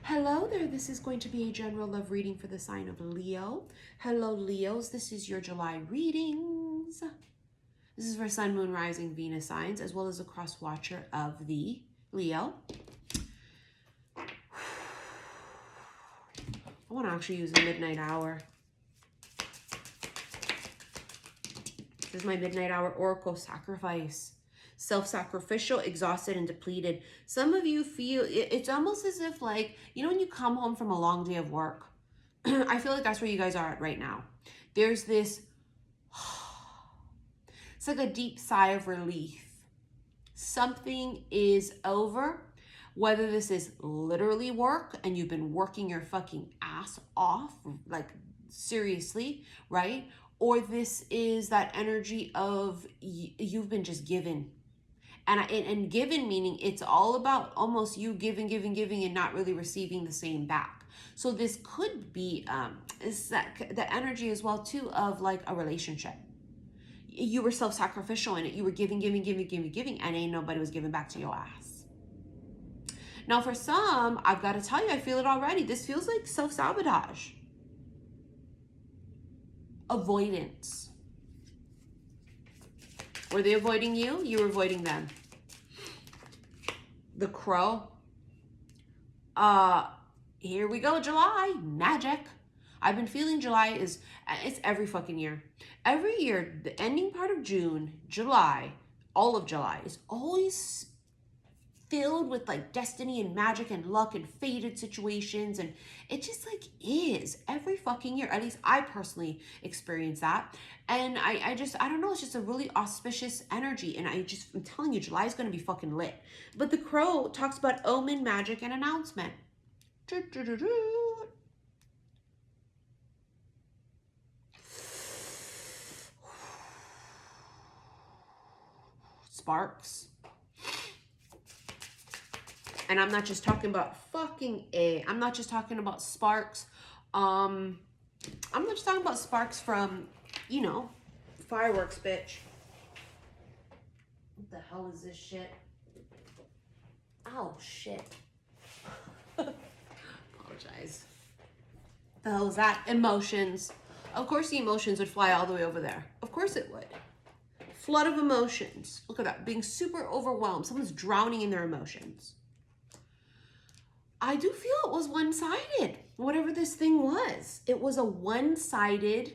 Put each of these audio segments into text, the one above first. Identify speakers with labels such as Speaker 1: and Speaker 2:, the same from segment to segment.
Speaker 1: Hello there, this is going to be a general love reading for the sign of Leo. Hello Leos, this is your July readings. This is for Sun, Moon, Rising, Venus signs, as well as a cross watcher of the Leo. I want to actually use the midnight hour. This is my midnight hour oracle sacrifice. Self-sacrificial, exhausted, and depleted. Some of you feel, it's almost as if like, you know when you come home from a long day of work? I feel like that's where you guys are at right now. There's this, it's like a deep sigh of relief. Something is over, whether this is literally work and you've been working your fucking ass off, like seriously, right? Or this is that energy of you've been just given. And given meaning it's all about almost you giving and not really receiving the same back. So this could be is that the energy as well too of like a relationship. You were self-sacrificial in it. You were giving, and ain't nobody was giving back to your ass. Now for some, I've got to tell you, I feel it already. This feels like self-sabotage. Avoidance. Were they avoiding you? You were avoiding them. The crow. Here we go, July. Magic. I've been feeling July is, it's every fucking year. Every year, the ending part of June, July, all of July is always filled with like destiny and magic and luck and fated situations, and it just like is every fucking year. At least I personally experience that, and I don't know, it's just a really auspicious energy, and I'm telling you, July is going to be fucking lit. But the crow talks about omen, magic, and announcement. Sparks. And I'm not just talking about I'm not just talking about sparks. I'm not just talking about sparks from, you know, fireworks, bitch. What the hell is this shit? Oh, shit. Apologize. What the hell is that? Emotions. Of course the emotions would fly all the way over there. Of course it would. Flood of emotions. Look at that. Being super overwhelmed. Someone's drowning in their emotions. I do feel it was one-sided, whatever this thing was. It was a one-sided,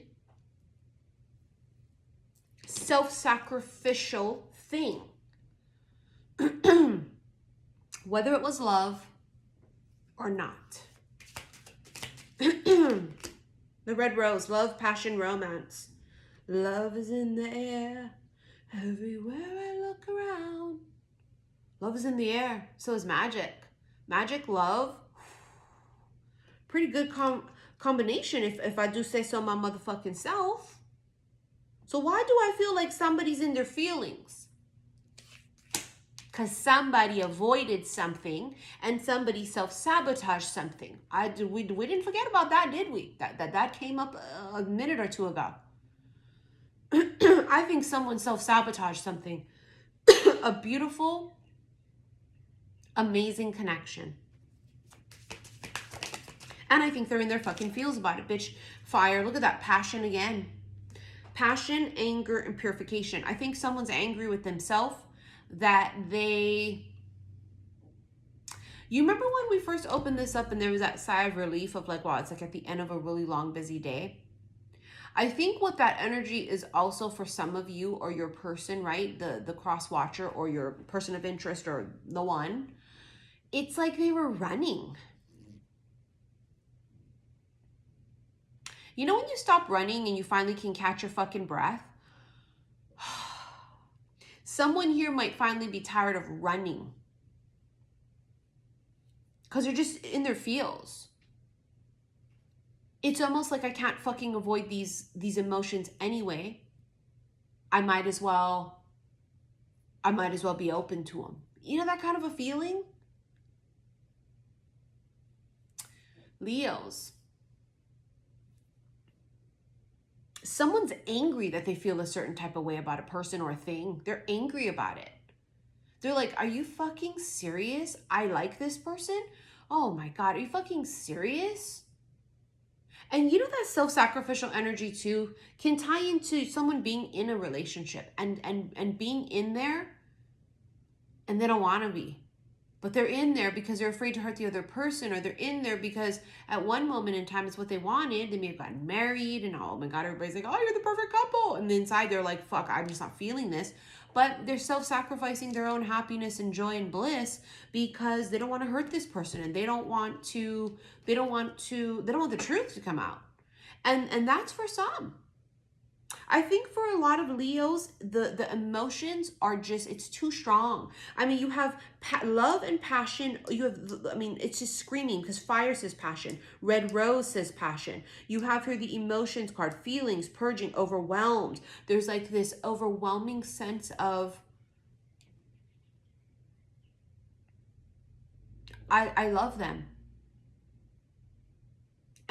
Speaker 1: self-sacrificial thing. Whether it was love or not. The red rose, love, passion, romance. Love is in the air, everywhere I look around. Love is in the air, so is magic. Magic, love, pretty good combination if I do say so my motherfucking self. So why do I feel like somebody's in their feelings? Because somebody avoided something and somebody self-sabotaged something. We didn't forget about that, did we? That came up a minute or two ago. I think someone self-sabotaged something. A beautiful, amazing connection. And I think they're in their fucking feels about it, bitch. Fire, look at that passion again. Passion, anger, and purification. I think someone's angry with themselves that they... You remember when we first opened this up and there was that sigh of relief of like, wow, it's like at the end of a really long, busy day? I think what that energy is also for some of you or your person, right? The cross watcher or your person of interest or the one. It's like they were running. You know when you stop running and you finally can catch your fucking breath? Someone here might finally be tired of running. Because they're just in their feels. It's almost like I can't fucking avoid these emotions anyway. I might as well be open to them. You know that kind of a feeling? Leos. Someone's angry that they feel a certain type of way about a person or a thing. They're angry about it. They're like, are you fucking serious? I like this person, Oh my God, are you fucking serious? And you know that self-sacrificial energy too can tie into someone being in a relationship and being in there and they don't want to be. But they're in there because they're afraid to hurt the other person, or they're in there because at one moment in time it's what they wanted. They may have gotten married and oh my God, everybody's like, oh, you're the perfect couple. And inside they're like, fuck, I'm just not feeling this. But they're self-sacrificing their own happiness and joy and bliss because they don't want to hurt this person and they don't want the truth to come out. And that's for some. I think for a lot of Leos, the emotions are just, it's too strong. I mean, you have love and passion. You have, I mean, it's just screaming because fire says passion. Red rose says passion. You have here the emotions card, feelings, purging, overwhelmed. There's like this overwhelming sense of, I love them.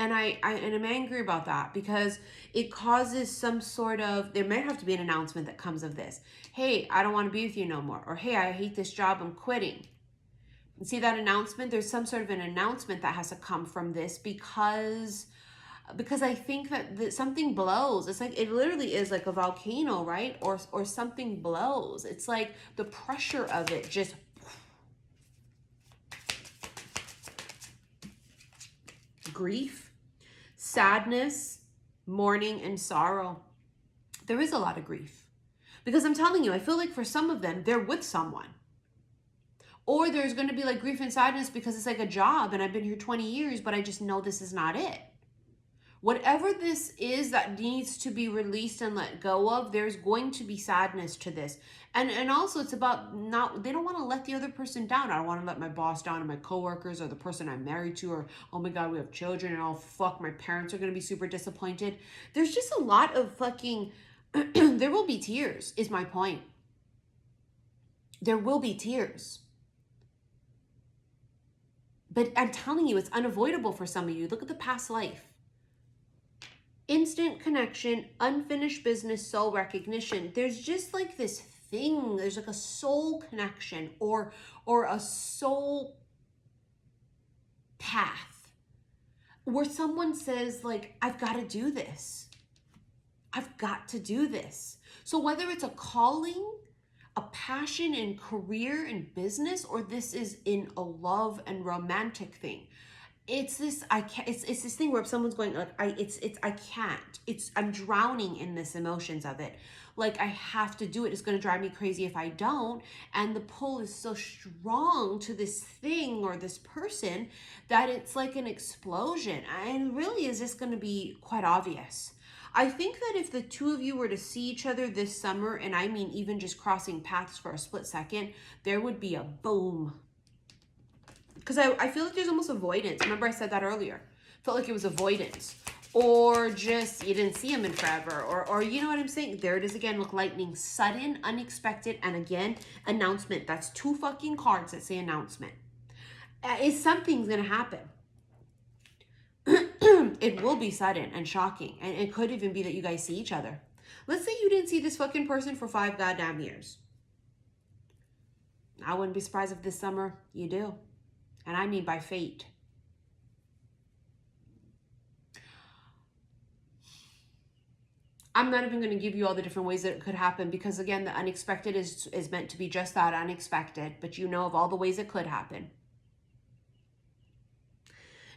Speaker 1: And I'm angry about that because it causes some sort of, there may have to be an announcement that comes of this. Hey, I don't want to be with you no more. Or hey, I hate this job, I'm quitting. And see that announcement? There's some sort of an announcement that has to come from this because I think that something blows. It's like, it literally is like a volcano, right? Or something blows. It's like the pressure of it just, grief, sadness, mourning, and sorrow. There is a lot of grief. Because I'm telling you, I feel like for some of them, they're with someone. Or there's going to be like grief and sadness because it's like a job and I've been here 20 years, but I just know this is not it. Whatever this is that needs to be released and let go of, there's going to be sadness to this. And also it's about they don't want to let the other person down. I don't want to let my boss down, or my coworkers, or the person I'm married to, or oh my God, we have children and oh fuck, my parents are going to be super disappointed. There's just a lot of fucking, there will be tears is my point. There will be tears. But I'm telling you, it's unavoidable for some of you. Look at the past life. Instant connection, unfinished business, soul recognition. There's just like this thing. There's like a soul connection or a soul path where someone says like, I've got to do this. I've got to do this. So whether it's a calling, a passion in career and business, or this is in a love and romantic thing, it's this, I can't, it's this thing where if someone's going like, I can't, I'm drowning in this emotions of it. Like I have to do it. It's going to drive me crazy if I don't. And the pull is so strong to this thing or this person that it's like an explosion. And really is this going to be quite obvious. I think that if the two of you were to see each other this summer, and I mean even just crossing paths for a split second, there would be a boom. Because I feel like there's almost avoidance. Remember I said that earlier. Felt like it was avoidance. Or just you didn't see him in forever. Or you know what I'm saying? There it is again. Look, lightning. Sudden, unexpected, and again, announcement. That's 2 fucking cards that say announcement. Something's going to happen. It will be sudden and shocking. And it could even be that you guys see each other. Let's say you didn't see this fucking person for 5 goddamn years. I wouldn't be surprised if this summer you do. And I mean by fate. I'm not even going to give you all the different ways that it could happen because, again, the unexpected is meant to be just that, unexpected. But you know of all the ways it could happen.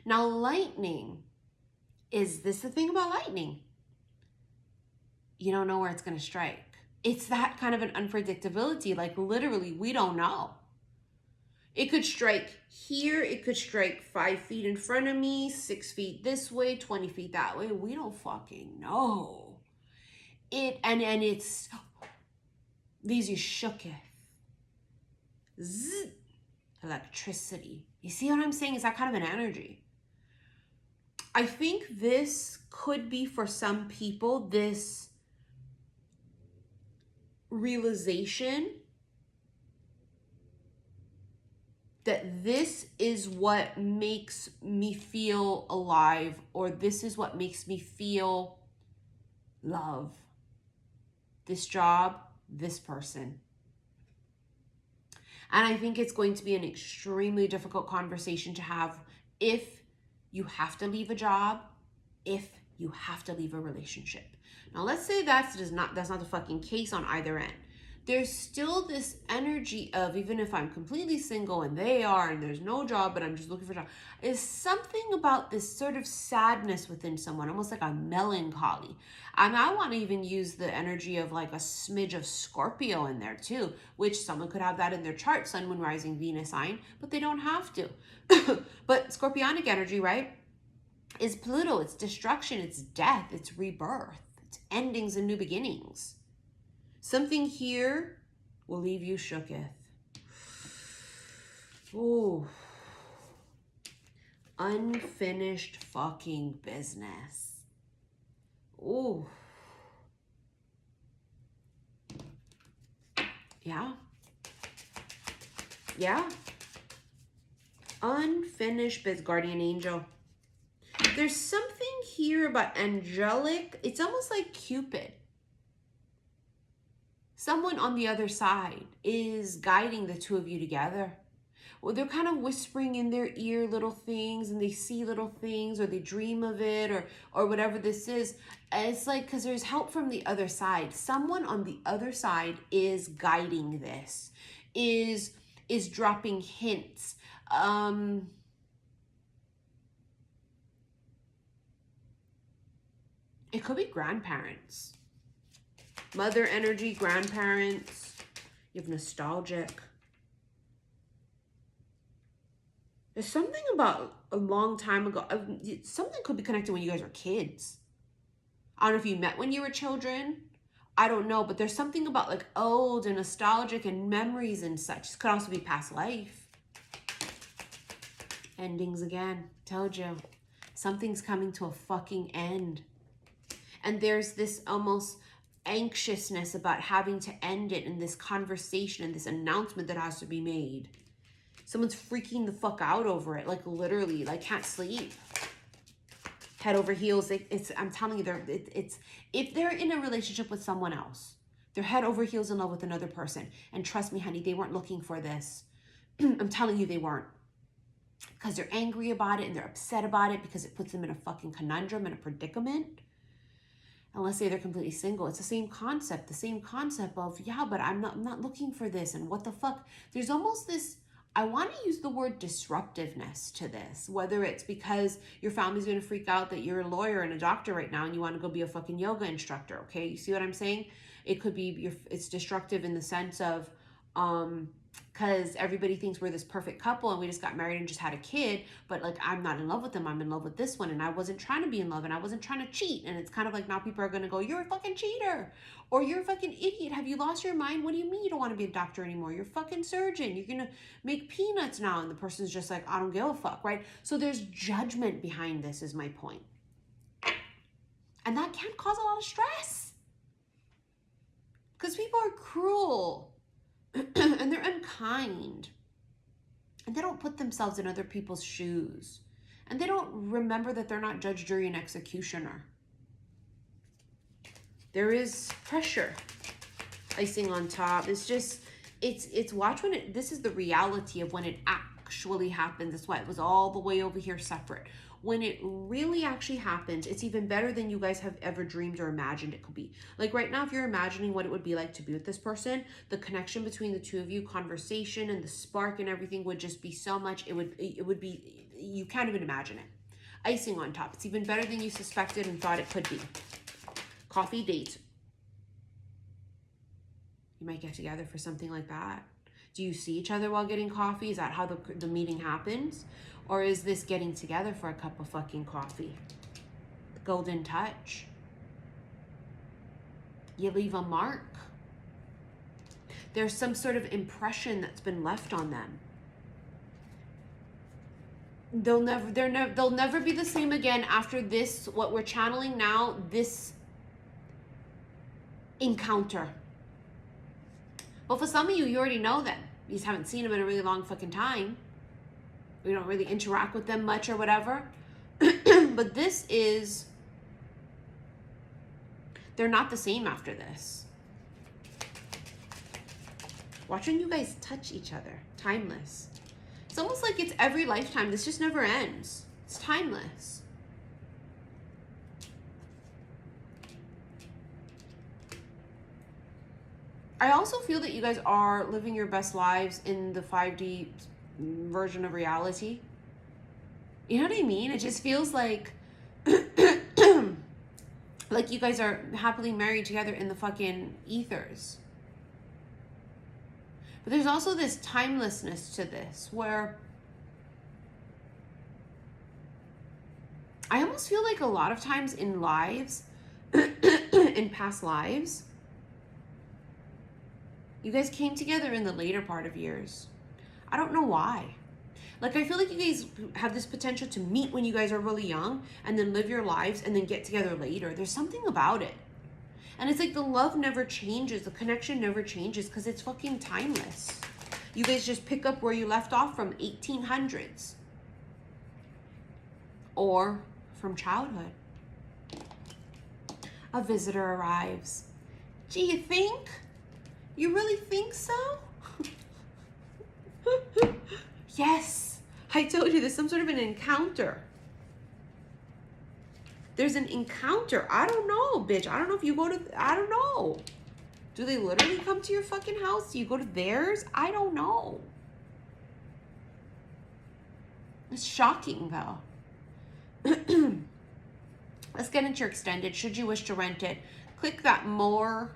Speaker 1: Now, lightning. Is this the thing about lightning? You don't know where it's going to strike. It's that kind of an unpredictability. Like, literally, we don't know. It could strike here. It could strike 5 feet in front of me, 6 feet this way, 20 feet that way. We don't fucking know. And it's, these you shooketh. Zzz, electricity. You see what I'm saying? Is that kind of an energy? I think this could be for some people, this realization that this is what makes me feel alive, or this is what makes me feel love. This job, this person. And I think it's going to be an extremely difficult conversation to have if you have to leave a job, if you have to leave a relationship. Now, let's say that's not the fucking case on either end. There's still this energy of, even if I'm completely single and they are, and there's no job, but I'm just looking for a job, is something about this sort of sadness within someone, almost like a melancholy. And I want to even use the energy of like a smidge of Scorpio in there too, which someone could have that in their chart, Sun, Moon, Rising, Venus sign, but they don't have to. But Scorpionic energy, right, is Pluto. It's destruction, it's death, it's rebirth, it's endings and new beginnings. Something here will leave you shooketh. Ooh. Unfinished fucking business. Ooh. Yeah. Yeah. Unfinished business, guardian angel. There's something here about angelic. It's almost like Cupid. Someone on the other side is guiding the two of you together. Well, they're kind of whispering in their ear little things, and they see little things, or they dream of it, or whatever this is. It's like, because there's help from the other side. Someone on the other side is guiding this, is dropping hints. It could be grandparents. Mother energy, grandparents. You have nostalgic. There's something about a long time ago. Something could be connected when you guys were kids. I don't know if you met when you were children. I don't know, but there's something about like old and nostalgic and memories and such. This could also be past life. Endings again. Told you. Something's coming to a fucking end. And there's this almost anxiousness about having to end it in this conversation and this announcement that has to be made. Someone's freaking the fuck out over it, like literally, like can't sleep. Head over heels. I'm telling you, if they're in a relationship with someone else, they're head over heels in love with another person. And trust me, honey, they weren't looking for this. I'm telling you, they weren't. Because they're angry about it and they're upset about it because it puts them in a fucking conundrum and a predicament. And let's say they're completely single. It's the same concept of, yeah, but I'm not looking for this. And what the fuck? There's almost this, I want to use the word disruptiveness to this, whether it's because your family's going to freak out that you're a lawyer and a doctor right now and you want to go be a fucking yoga instructor. Okay. You see what I'm saying? It could be it's destructive in the sense of, because everybody thinks we're this perfect couple and we just got married and just had a kid, but like I'm not in love with them, I'm in love with this one, and I wasn't trying to be in love and I wasn't trying to cheat. And it's kind of like now people are going to go, you're a fucking cheater, or you're a fucking idiot, have you lost your mind? What do you mean you don't want to be a doctor anymore? You're a fucking surgeon, you're gonna make peanuts now. And the person's just like, I don't give a fuck, right? So there's judgment behind this, is my point. And that can cause a lot of stress because people are cruel. And they're unkind, and they don't put themselves in other people's shoes, and they don't remember that they're not judge, jury, and executioner. There is pressure, icing on top. It's just, it's watch when this is the reality of when it actually happens. That's why it was all the way over here separate. When it really actually happens, it's even better than you guys have ever dreamed or imagined it could be. Like right now, if you're imagining what it would be like to be with this person, the connection between the two of you, conversation and the spark and everything would just be so much. It would be, you can't even imagine it. Icing on top. It's even better than you suspected and thought it could be. Coffee date. You might get together for something like that. Do you see each other while getting coffee? Is that how the meeting happens? Or is this getting together for a cup of fucking coffee? The golden touch. You leave a mark. There's some sort of impression that's been left on them. They'll never be the same again after this, what we're channeling now, this encounter. Well, for some of you, you already know them. You just haven't seen them in a really long fucking time. We don't really interact with them much or whatever. But this is, they're not the same after this. Watching you guys touch each other. Timeless. It's almost like it's every lifetime. This just never ends. It's timeless. I also feel that you guys are living your best lives in the 5D version of reality. You know what I mean? It just feels like like you guys are happily married together in the fucking ethers. But there's also this timelessness to this where I almost feel like a lot of times in lives, in past lives, you guys came together in the later part of years. I don't know why. Like, I feel like you guys have this potential to meet when you guys are really young and then live your lives and then get together later. There's something about it. And it's like the love never changes. The connection never changes because it's fucking timeless. You guys just pick up where you left off from 1800s. Or from childhood. A visitor arrives. Do you think? You really think so? Yes. I told you there's some sort of an encounter. There's an encounter. I don't know, bitch. I don't know if you go to, I don't know. Do they literally come to your fucking house? Do you go to theirs? I don't know. It's shocking, though. Let's get into your extended. Should you wish to rent it, click that more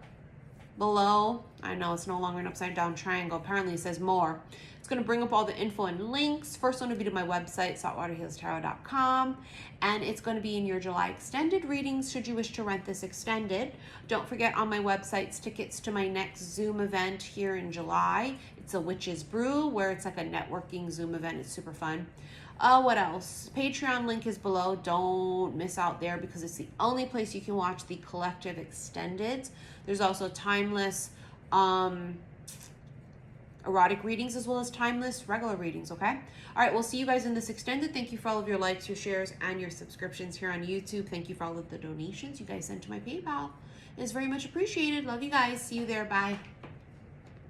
Speaker 1: below. I know it's no longer an upside down triangle. Apparently it says more. It's going to bring up all the info and links. First one will be to my website, saltwaterhealstarot.com, and it's going to be in your July extended readings should you wish to rent this extended. Don't forget on my website's tickets to my next Zoom event here in July. It's a Witch's Brew where it's like a networking Zoom event. It's super fun. What else? Patreon link is below. Don't miss out there because it's the only place you can watch the collective extended. There's also timeless erotic readings as well as timeless regular readings, okay? All right, we'll see you guys in this extended. Thank you for all of your likes, your shares, and your subscriptions here on YouTube. Thank you for all of the donations you guys sent to my PayPal. It is very much appreciated. Love you guys. See you there. Bye.